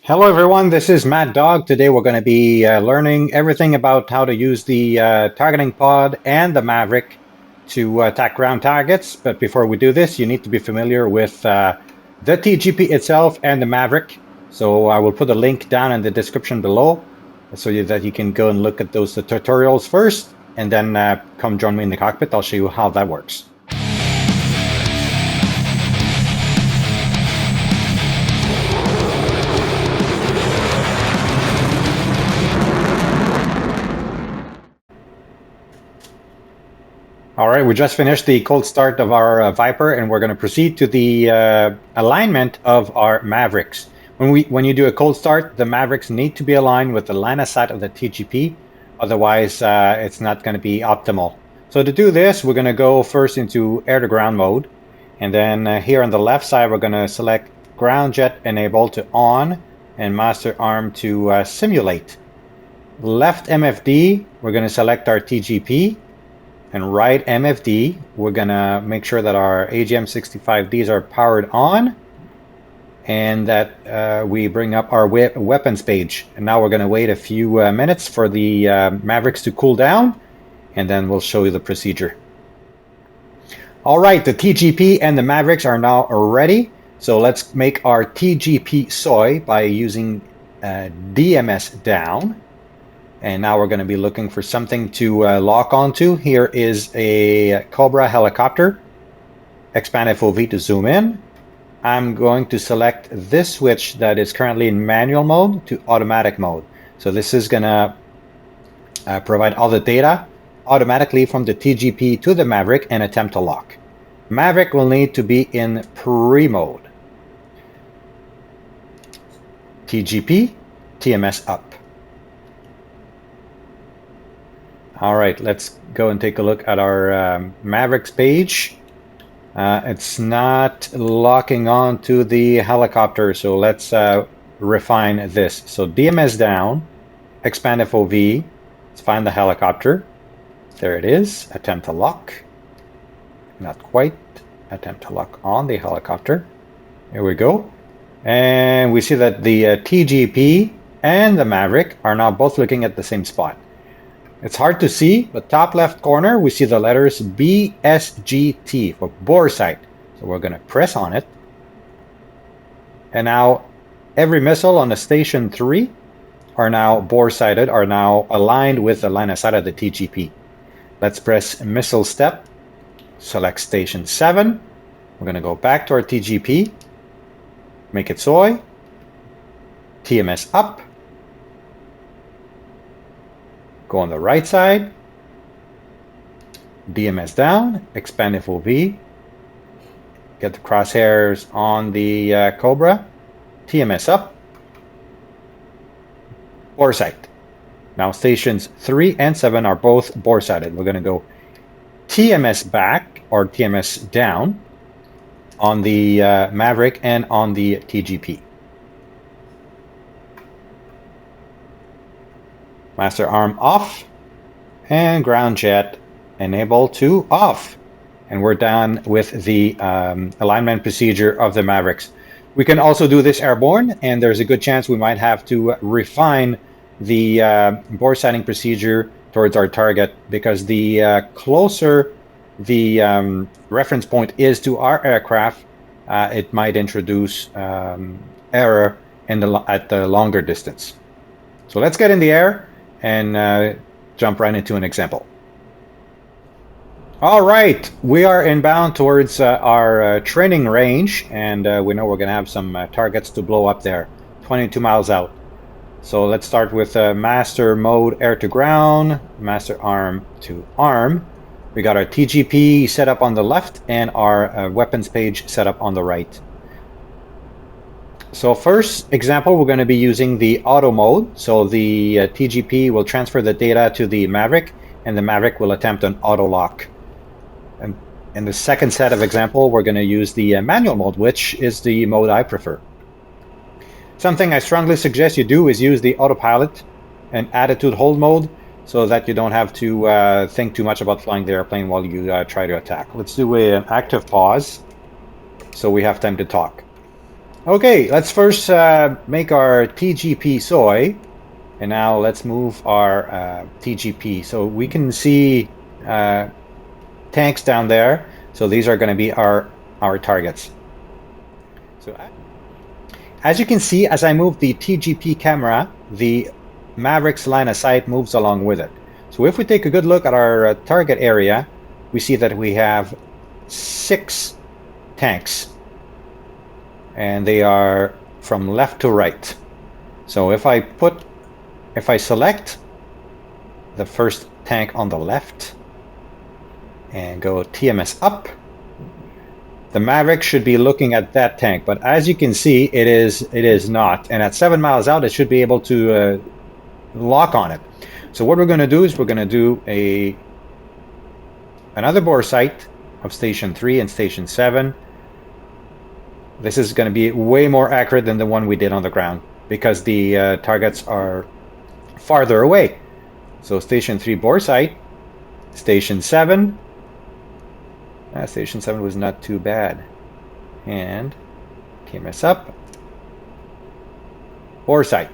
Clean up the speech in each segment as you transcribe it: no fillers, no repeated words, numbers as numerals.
Hello everyone, this is MADDOG. Today we're going to be learning everything about how to use the targeting pod and the Maverick to attack ground targets. But before we do this, you need to be familiar with the TGP itself and the Maverick. So I will put a link down in the description below so that you can go and look at those tutorials first, and then come join me in the cockpit. I'll show you how that works. All right, we just finished the cold start of our Viper, and we're going to proceed to the alignment of our Mavericks. When you do a cold start, the Mavericks need to be aligned with the line of sight of the TGP, otherwise it's not going to be optimal. So to do this, we're going to go first into air-to-ground mode, and then here on the left side, we're going to select ground jet enable to on and master arm to simulate. Left MFD, we're going to select our TGP. And right MFD, we're gonna make sure that our AGM-65Ds are powered on, and that we bring up our weapons page. And now we're gonna wait a few minutes for the Mavericks to cool down, and then we'll show you the procedure. All right, the TGP and the Mavericks are now ready. So let's make our TGP soy by using DMS down. And now we're going to be looking for something to lock onto. Here is a Cobra helicopter. Expand FOV to zoom in. I'm going to select this switch that is currently in manual mode to automatic mode. So this is going to provide all the data automatically from the TGP to the Maverick and attempt to lock. Maverick will need to be in pre-mode. TGP, TMS up. All right, let's go and take a look at our Mavericks page. It's not locking on to the helicopter, so let's refine this. So DMS down, expand FOV, let's find the helicopter. There it is, attempt to lock. Not quite, attempt to lock on the helicopter. Here we go. And we see that the TGP and the Maverick are now both looking at the same spot. It's hard to see, but top left corner, we see the letters BSGT for Boresight. So we're going to press on it. And now every missile on the station 3 are now bore-sighted, are now aligned with the line of sight of the TGP. Let's press missile step, select station 7. We're going to go back to our TGP, make it soy, TMS up. Go on the right side, DMS down, expand FOV, get the crosshairs on the Cobra, TMS up, Boresight. Now stations 3 and 7 are both bore-sighted. We're going to go TMS back or TMS down on the Maverick and on the TGP. Master arm off, and ground jet enable to off. And we're done with the alignment procedure of the Mavericks. We can also do this airborne, and there's a good chance we might have to refine the bore sighting procedure towards our target, because the closer the reference point is to our aircraft, it might introduce error at the longer distance. So let's get in the air and jump right into an example. All right, we are inbound towards our training range, and we know we're going to have some targets to blow up there, 22 miles out. So let's start with master mode air to ground, master arm to arm. We got our TGP set up on the left and our weapons page set up on the right. So first example, we're going to be using the auto mode. So the TGP will transfer the data to the Maverick, and the Maverick will attempt an auto lock. And in the second set of example, we're going to use the manual mode, which is the mode I prefer. Something I strongly suggest you do is use the autopilot and attitude hold mode, so that you don't have to think too much about flying the airplane while you try to attack. Let's do an active pause so we have time to talk. Okay, let's first make our TGP soy, and now let's move our TGP. So we can see tanks down there. So these are going to be our targets. So as you can see, as I move the TGP camera, the Maverick's line of sight moves along with it. So if we take a good look at our target area, we see that we have 6 tanks, and they are from left to right. So if I select the first tank on the left and go TMS up, the Maverick should be looking at that tank, but as you can see, it is not. And at 7 miles out, it should be able to lock on it. So what we're going to do is we're going to do another Boresight of Station 3 and Station 7. This is going to be way more accurate than the one we did on the ground because the targets are farther away. So Station 3 Boresight, Station 7. Station 7 was not too bad. And TMS up. Boresight.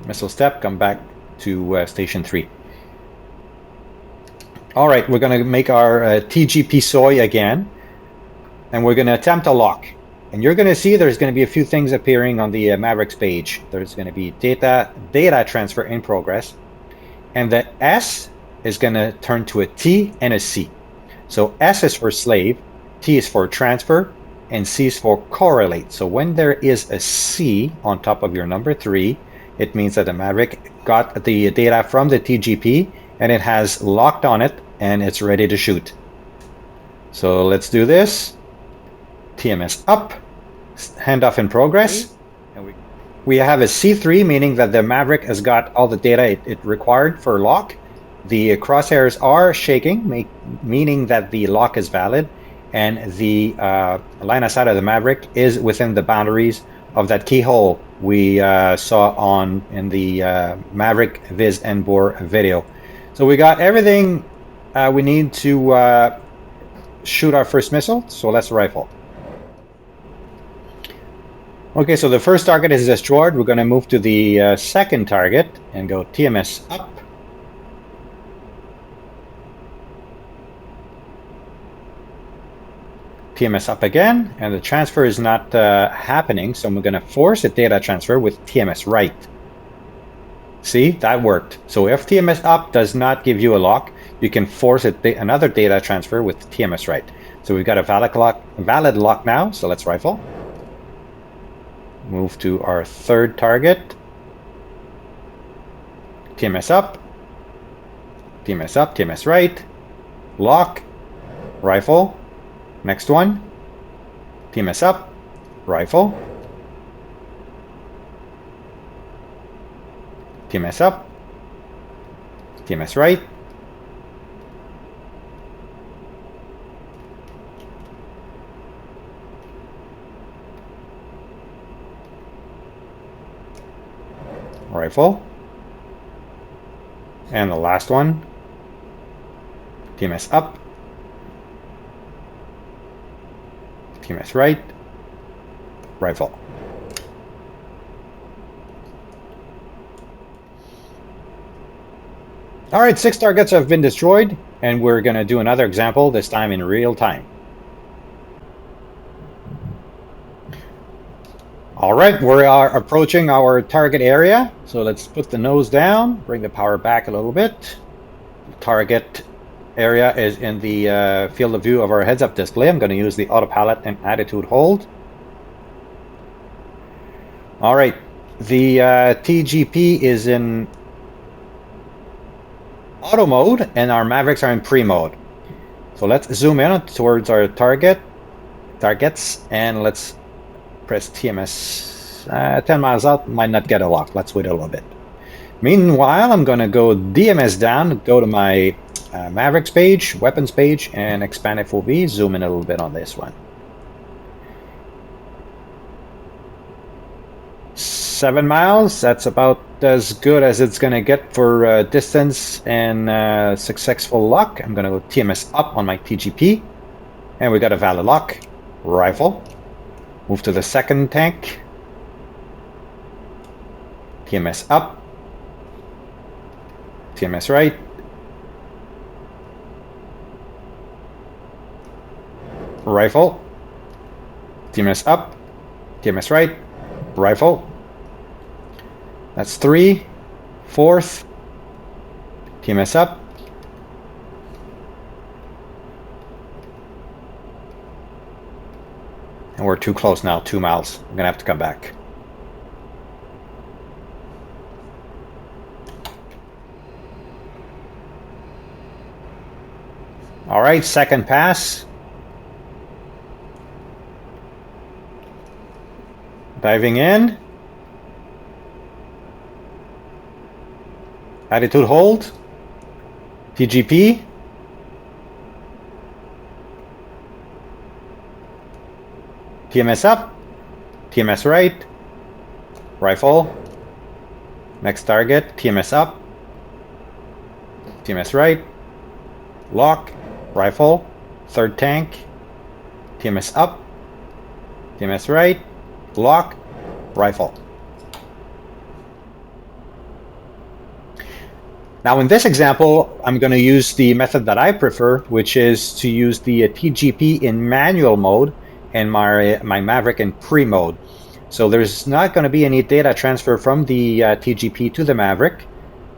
Missile step, come back to Station 3. All right, we're going to make our TGP soy again. And we're going to attempt a lock. And you're going to see there's going to be a few things appearing on the Mavericks page. There's going to be data transfer in progress. And the S is going to turn to a T and a C. So S is for slave, T is for transfer, and C is for correlate. So when there is a C on top of your number 3, it means that the Maverick got the data from the TGP and it has locked on it and it's ready to shoot. So let's do this. TMS up, handoff in progress. And we have a C3, meaning that the Maverick has got all the data it required for lock. The crosshairs are shaking, meaning that the lock is valid, and the line of sight of the Maverick is within the boundaries of that keyhole we saw in the Maverick Viz and Bore video. So we got everything we need to shoot our first missile, so let's rifle. Okay, so the first target is destroyed. We're going to move to the second target and go TMS up. TMS up again, and the transfer is not happening, so I'm going to force a data transfer with TMS right. See, that worked. So if TMS up does not give you a lock, you can force another data transfer with TMS right. So we've got a valid lock now, so let's rifle. Move to our third target. TMS up, TMS right, lock, rifle. Next one, TMS up, rifle, TMS up, TMS right, rifle, and the last one, TMS up, TMS right, rifle. All right, 6 targets have been destroyed, and we're going to do another example, this time in real time. All right, we are approaching our target area. So let's put the nose down, bring the power back a little bit. The target area is in the field of view of our heads-up display. I'm going to use the autopilot and attitude hold. All right, the TGP is in auto mode and our Mavericks are in pre-mode. So let's zoom in towards our targets and let's press TMS. 10 miles out, might not get a lock. Let's wait a little bit. Meanwhile, I'm going to go DMS down, go to my Mavericks page, weapons page, and expand FOV. Zoom in a little bit on this one. 7 miles, that's about as good as it's going to get for distance and successful lock. I'm going to go TMS up on my TGP, and we got a valid lock. Rifle. Move to the second tank. TMS up. TMS right. Rifle. TMS up. TMS right. Rifle. That's 3. Fourth. TMS up. And we're too close now, 2 miles. I'm gonna have to come back. All right, second pass. Diving in. Attitude hold. TGP. TMS up. TMS right. Rifle. Next target. TMS up. TMS right. Lock. Rifle. Third tank. TMS up. TMS right. Lock. Rifle. Now in this example, I'm going to use the method that I prefer, which is to use the TGP in manual mode and my Maverick in pre-mode. So there's not going to be any data transfer from the TGP to the Maverick.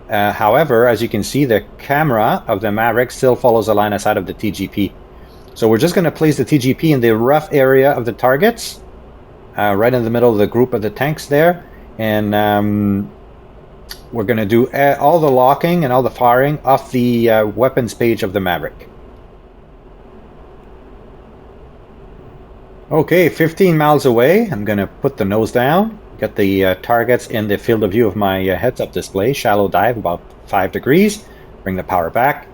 However, as you can see, the camera of the Maverick still follows the line of sight of the TGP. So we're just going to place the TGP in the rough area of the targets, right in the middle of the group of the tanks there. And we're going to do all the locking and all the firing off the weapons page of the Maverick. Okay, 15 miles away. I'm going to put the nose down, get the targets in the field of view of my heads-up display, shallow dive about 5 degrees, bring the power back,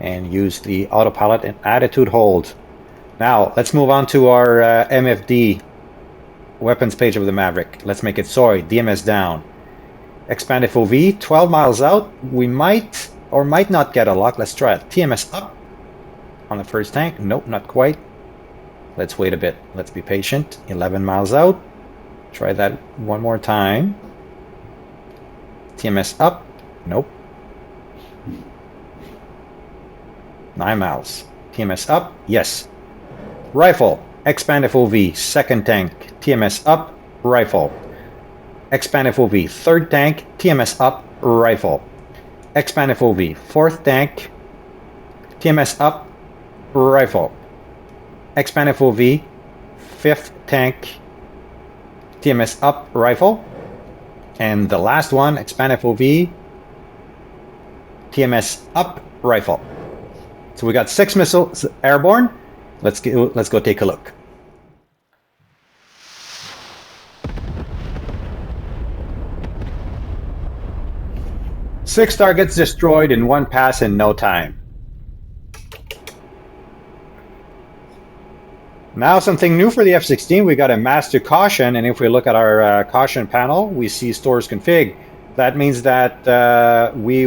and use the autopilot and attitude hold. Now, let's move on to our MFD weapons page of the Maverick. Let's make it soy, DMS down. Expand FOV, 12 miles out. We might or might not get a lock. Let's try it. TMS up on the first tank. Nope, not quite. Let's wait a bit. Let's be patient. 11 miles out. Try that one more time. TMS up. Nope. 9 miles. TMS up. Yes. Rifle. Expand FOV. Second tank. TMS up. Rifle. Expand FOV. Third tank. TMS up. Rifle. Expand FOV. Fourth tank. TMS up. Rifle. Expand FOV. Fifth tank. TMS up. Rifle. And the last one. Expand FOV. TMS up. Rifle. So we got 6 missiles airborne. Let's go take a look. 6 targets destroyed in 1 pass in no time. Now something new for the F-16, we got a master caution, and if we look at our caution panel, we see stores config. That means that we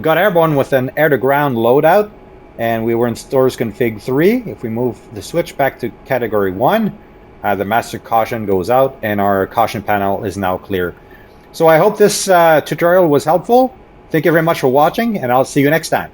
got airborne with an air-to-ground loadout, and we were in stores config 3. If we move the switch back to category 1, the master caution goes out, and our caution panel is now clear. So I hope this tutorial was helpful. Thank you very much for watching, and I'll see you next time.